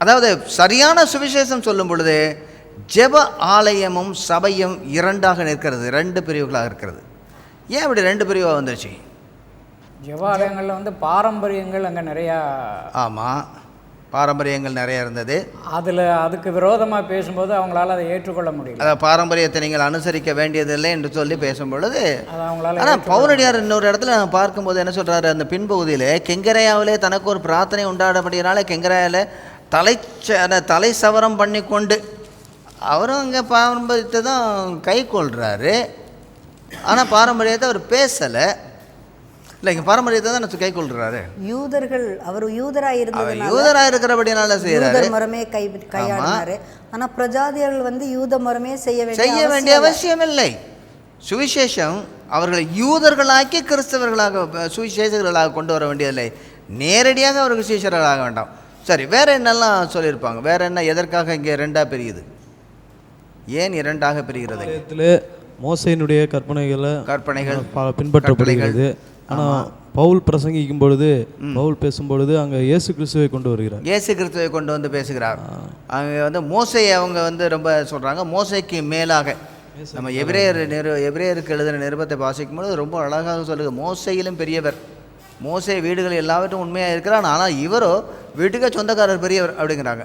அதாவது சரியான சுவிசேஷம் சொல்லும் பொழுது ஜெப ஆலயமும் சபையும் இரண்டாக நிற்கிறது, ரெண்டு பிரிவுகளாக இருக்கிறது. ஏன் இப்படி ரெண்டு பிரிவாக வந்துருச்சு? ஜெப ஆலயங்களில் வந்து பாரம்பரியங்கள் அங்கே நிறையா, ஆமாம், பாரம்பரியங்கள் நிறைய இருந்தது. அதுக்கு விரோதமாக பேசும்போது அவங்களால அதை ஏற்றுக்கொள்ள முடியல. அதாவது பாரம்பரியத்தை நீங்கள் அனுசரிக்க வேண்டியதில்லை என்று சொல்லி பேசும்பொழுது அதை அவங்களால. ஆனால் பவுலடியார் இன்னொரு இடத்துல பார்க்கும்போது என்ன சொல்கிறாரு, அந்த பின்பகுதியில் கெங்கரையாவிலே தனக்கு ஒரு பிரார்த்தனை உண்டாடப்படினால கெங்கரையாவில் தலை சவரம் பண்ணி கொண்டு அவரும் அங்கே பாரம்பரியத்தை தான் கை கொள்கிறாரு. ஆனால் பாரம்பரியத்தை அவர் பேசலை. இல்லைங்க, பாரம்பரியத்தை தான் கை கொள்கிறாரு. யூதர்கள், அவர் யூதராக இருக்கிறபடினால செய்யறாரு, மரமே கையாடினாரு. ஆனா பிரஜாதிகள் வந்து யூத மரமே செய்ய வேண்டிய அவசியம் இல்லை. சுவிசேஷம் அவர்களை யூதர்களாக்கி கிறிஸ்தவர்களாக சுவிசேஷர்களாக கொண்டு வர வேண்டியதில்லை, நேரடியாக அவர்கள் சுவிசேஷர்களாக வேண்டாம். சரி, வேற என்னெல்லாம் சொல்லியிருப்பாங்க? வேற என்ன, எதற்காக இங்கே ரெண்டாக பிரியுது? ஏன் இரண்டாக பிரிகிறது? மோசேயினுடைய கற்பனைகள் பின்பற்றப்படுகிறது. ஆனால் பவுல் பிரசங்கிக்கும் பொழுது, பவுல் பேசும்பொழுது அங்கே இயேசு கிறிஸ்துவை கொண்டு வருகிறார். இயேசு கிறிஸ்துவை கொண்டு வந்து பேசுகிறார். அங்கே வந்து மோசையை அவங்க வந்து ரொம்ப சொல்கிறாங்க. மோசைக்கு மேலாக நம்ம எபிரேயருக்கு எழுதின நிருபத்தை வாசிக்கும் பொழுது ரொம்ப அழகாக சொல்லுது, மோசையிலும் பெரியவர். மோசே வீடுகள் எல்லாவற்றும் உண்மையாக இருக்கிறான், ஆனால் இவரோ வீட்டுக்கே சொந்தக்காரர் பெரியவர் அப்படிங்கிறாங்க.